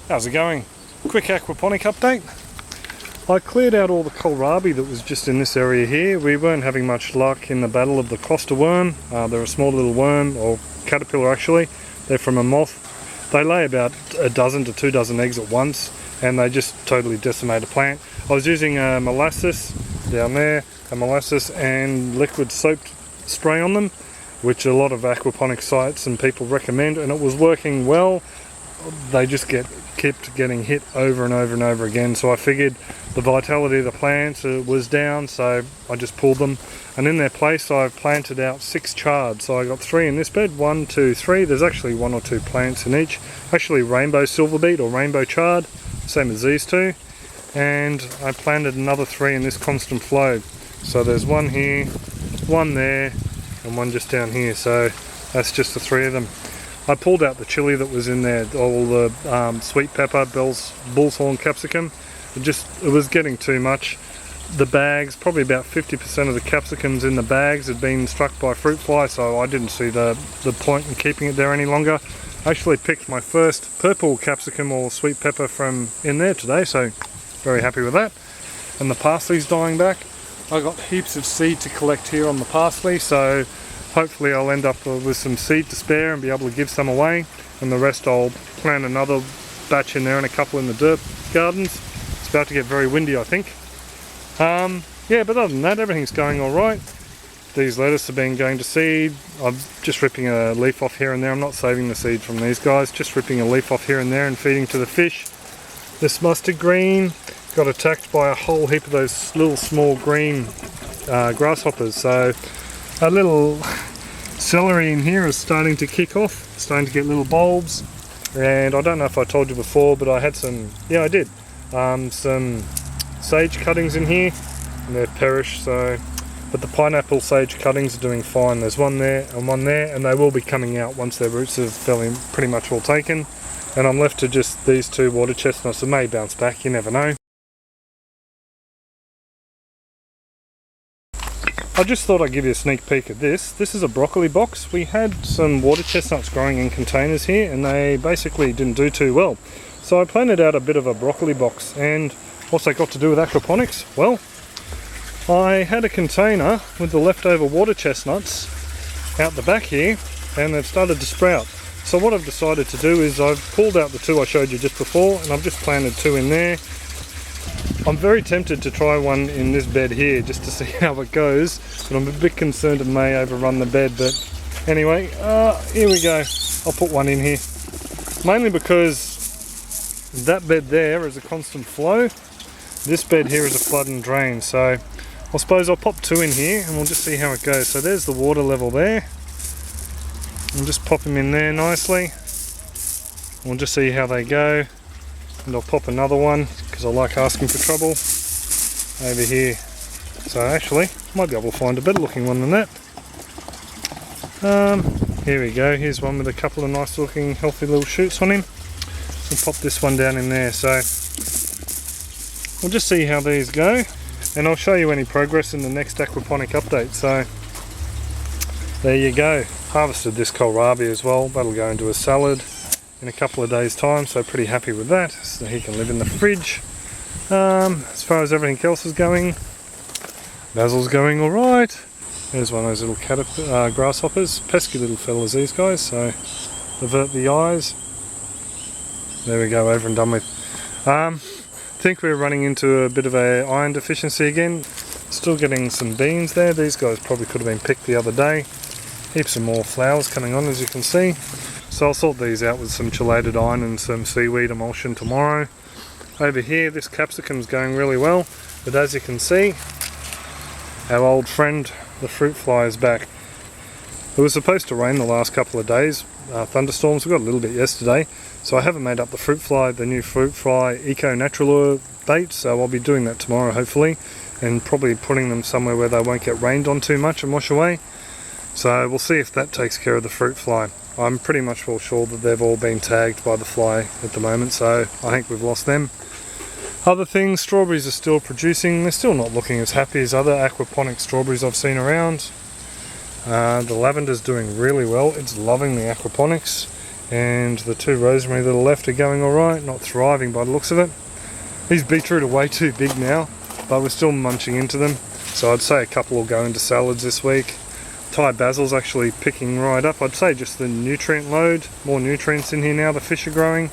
How's it going? Quick aquaponic update. I cleared out all the kohlrabi that was just in this area here. We weren't having much luck in the battle of the Costa worm. They're a small little worm, or caterpillar actually. They're from a moth. They lay about a dozen to 2 dozen eggs at once, and they just totally decimate a plant. I was using molasses down there, a molasses and liquid soap spray on them, which a lot of aquaponic sites and people recommend, and it was working well. They just kept getting hit over and over and over again, so I figured the vitality of the plants was down, so I just pulled them, and in their place I've planted out 6 chard. So I got 3 in this bed, 1, 2, 3. There's actually 1 or 2 plants in each, actually rainbow silver beet or rainbow chard, same as these two, and I planted another 3 in this constant flow. So there's 1 here, 1 there, and 1 just down here, so that's just the 3 of them. I pulled out the chili that was in there, all the sweet pepper, bullthorn capsicum. It was getting too much. The bags, probably about 50% of the capsicums in the bags had been struck by fruit fly, so I didn't see the point in keeping it there any longer. I actually picked my first purple capsicum or sweet pepper from in there today, so very happy with that. And the parsley's dying back. I got heaps of seed to collect here on the parsley, so hopefully I'll end up with some seed to spare and be able to give some away, and the rest I'll plant another batch in there and a couple in the dirt gardens. It's about to get very windy, I think. Yeah, but other than that, everything's going alright. These lettuce have been going to seed. I'm just ripping a leaf off here and there. I'm not saving the seed from these guys, just ripping a leaf off here and there and feeding to the fish. This mustard green got attacked by a whole heap of those little small green grasshoppers, so a little celery in here is starting to kick off, starting to get little bulbs. And I don't know if I told you before, but I had some sage cuttings in here, and they've perished, so, but the pineapple sage cuttings are doing fine. There's 1 there and 1 there, and they will be coming out once their roots have pretty much all taken. And I'm left to just these 2 water chestnuts that may bounce back, you never know. I just thought I'd give you a sneak peek at this. This is a broccoli box. We had some water chestnuts growing in containers here, and they basically didn't do too well. So I planted out a bit of a broccoli box, and what's that got to do with aquaponics? Well, I had a container with the leftover water chestnuts out the back here, and they've started to sprout. So what I've decided to do is I've pulled out the 2 I showed you just before, and I've just planted 2 in there. I'm very tempted to try one in this bed here just to see how it goes, but I'm a bit concerned it may overrun the bed. But anyway, here we go. I'll put 1 in here, mainly because that bed there is a constant flow. This bed here is a flood and drain, so I suppose I'll pop 2 in here and we'll just see how it goes. So there's the water level there. I'll just pop them in there nicely. We'll just see how they go. And I'll pop another one, because I like asking for trouble, over here. So actually, might be able to find a better looking one than that. Here we go, here's one with a couple of nice looking healthy little shoots on him. We'll pop this one down in there, so we'll just see how these go, and I'll show you any progress in the next aquaponic update. So there you go, harvested this kohlrabi as well, that'll go into a salad in a couple of days time, so pretty happy with that, so he can live in the fridge. As far as everything else is going, Basil's going alright. There's one of those little grasshoppers, pesky little fellas these guys, so avert the eyes. There we go, over and done with. I think we're running into a bit of a iron deficiency again. Still getting some beans there. These guys probably could have been picked the other day. Heaps of more flowers coming on, as you can see. So I'll sort these out with some chelated iron and some seaweed emulsion tomorrow. Over here, this capsicum's going really well, but as you can see, our old friend, the fruit fly, is back. It was supposed to rain the last couple of days, thunderstorms. We got a little bit yesterday, so I haven't made up the new fruit fly eco natural bait, so I'll be doing that tomorrow hopefully, and probably putting them somewhere where they won't get rained on too much and wash away. So we'll see if that takes care of the fruit fly. I'm pretty much well sure that they've all been tagged by the fly at the moment, so I think we've lost them. Other things, strawberries are still producing. They're still not looking as happy as other aquaponic strawberries I've seen around. The lavender's doing really well. It's loving the aquaponics. and the 2 rosemary that are left are going alright, not thriving by the looks of it. These beetroot are way too big now, but we're still munching into them, so I'd say a couple will go into salads this week. Thai basil's actually picking right up. I'd say just the nutrient load, more nutrients in here now the fish are growing.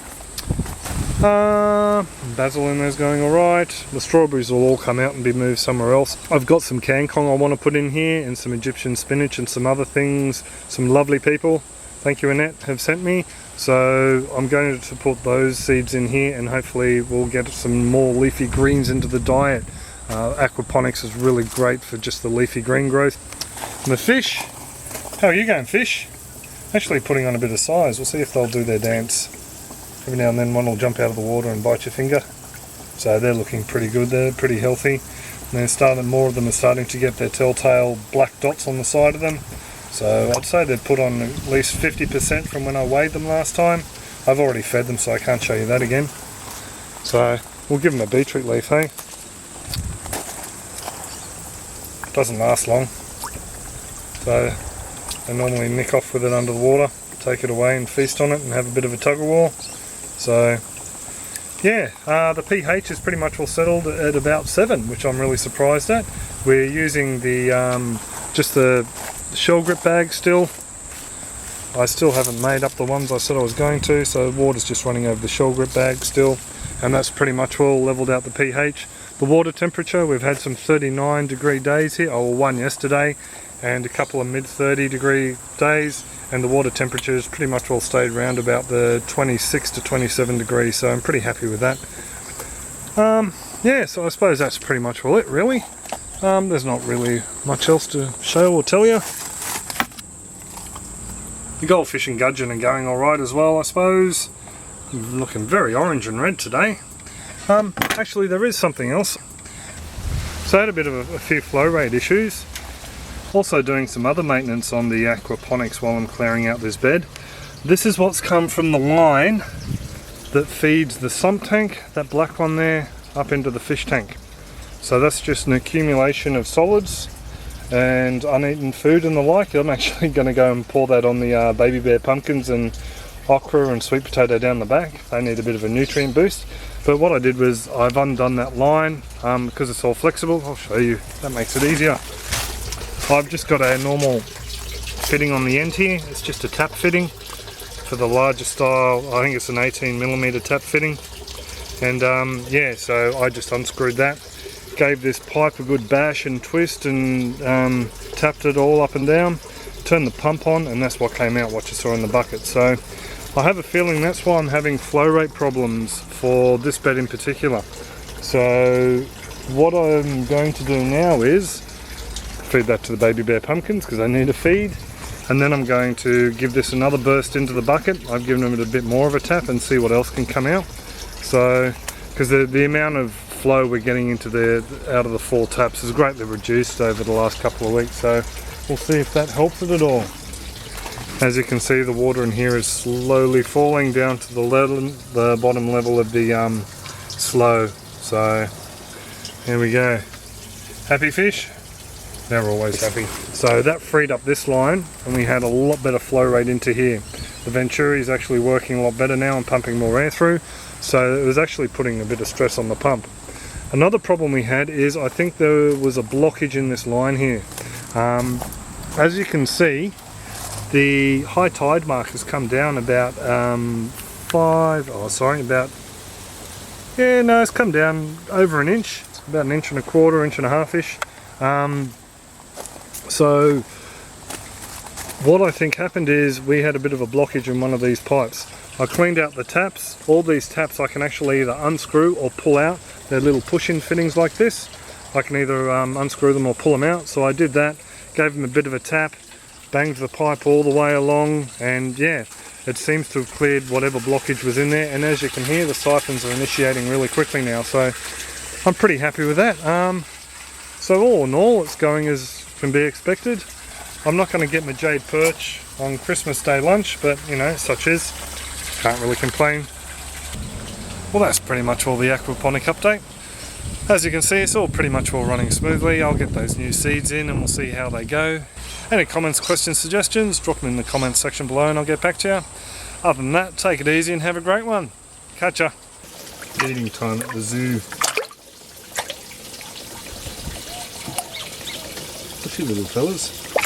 Basil in there's going alright. The strawberries will all come out and be moved somewhere else. I've got some kangkong I want to put in here, and some Egyptian spinach and some other things some lovely people, thank you Annette, have sent me. So I'm going to put those seeds in here, and hopefully we'll get some more leafy greens into the diet. Aquaponics is really great for just the leafy green growth. And the fish, how are you going fish? Actually putting on a bit of size. We'll see if they'll do their dance. Every now and then one will jump out of the water and bite your finger. So they're looking pretty good, they're pretty healthy. And more of them are starting to get their telltale black dots on the side of them. So I'd say they've put on at least 50% from when I weighed them last time. I've already fed them, so I can't show you that again. So we'll give them a beetroot leaf, hey? Doesn't last long. So they normally nick off with it under the water, take it away and feast on it and have a bit of a tug of war. So yeah, the pH is pretty much all settled at about 7, which I'm really surprised at. We're using the just the shell grip bag still. I still haven't made up the ones I said I was going to, so water's just running over the shell grip bag still, and that's pretty much all leveled out the pH. The water temperature, we've had some 39 degree days here, one yesterday, and a couple of mid 30 degree days, and the water temperature has pretty much all stayed around about the 26 to 27 degrees, so I'm pretty happy with that. Yeah, so I suppose that's pretty much all it really. There's not really much else to show or tell you. The goldfish and gudgeon are going alright as well, I suppose. Looking very orange and red today. Actually there is something else. So I had a bit of a few flow rate issues. Also doing some other maintenance on the aquaponics while I'm clearing out this bed. This is what's come from the line that feeds the sump tank, that black one there, up into the fish tank. So that's just an accumulation of solids and uneaten food and the like. I'm actually going to go and pour that on the baby bear pumpkins and okra and sweet potato down the back. They need a bit of a nutrient boost. But what I did was I've undone that line because it's all flexible. I'll show you, that makes it easier. I've just got a normal fitting on the end here. It's just a tap fitting for the larger style. I think it's an 18mm tap fitting. And yeah, so I just unscrewed that, gave this pipe a good bash and twist, and tapped it all up and down, turned the pump on, and that's what came out, what you saw in the bucket. So I have a feeling that's why I'm having flow rate problems for this bed in particular. So what I'm going to do now is feed that to the baby bear pumpkins because they need a feed, and then I'm going to give this another burst into the bucket. I've given them it a bit more of a tap and see what else can come out. So because the amount of flow we're getting into out of the 4 taps is greatly reduced over the last couple of weeks, so we'll see if that helps it at all. As you can see, the water in here is slowly falling down to the bottom level of the slough. So here we go. Happy fish? They're always happy. So that freed up this line and we had a lot better flow rate into here. The Venturi is actually working a lot better now and pumping more air through, so it was actually putting a bit of stress on the pump. Another problem we had is I think there was a blockage in this line here. As you can see, the high tide mark has come down about it's come down over an inch. It's about 1.25 inches, 1.5 inches. So what I think happened is we had a bit of a blockage in one of these pipes. I cleaned out the taps. All these taps I can actually either unscrew or pull out. They're little push-in fittings like this. I can either unscrew them or pull them out. So I did that, gave them a bit of a tap, banged the pipe all the way along, and yeah, it seems to have cleared whatever blockage was in there. And as you can hear, the siphons are initiating really quickly now, so I'm pretty happy with that. So all in all, it's going as can be expected. I'm not going to get my jade perch on Christmas Day lunch, but you know, such is. Can't really complain. Well, that's pretty much all the aquaponic update. As you can see, it's all pretty much all running smoothly. I'll get those new seeds in and we'll see how they go. Any comments, questions, suggestions, drop them in the comments section below and I'll get back to you. Other than that, take it easy and have a great one. Catch ya. Eating time at the zoo. The two little fellas.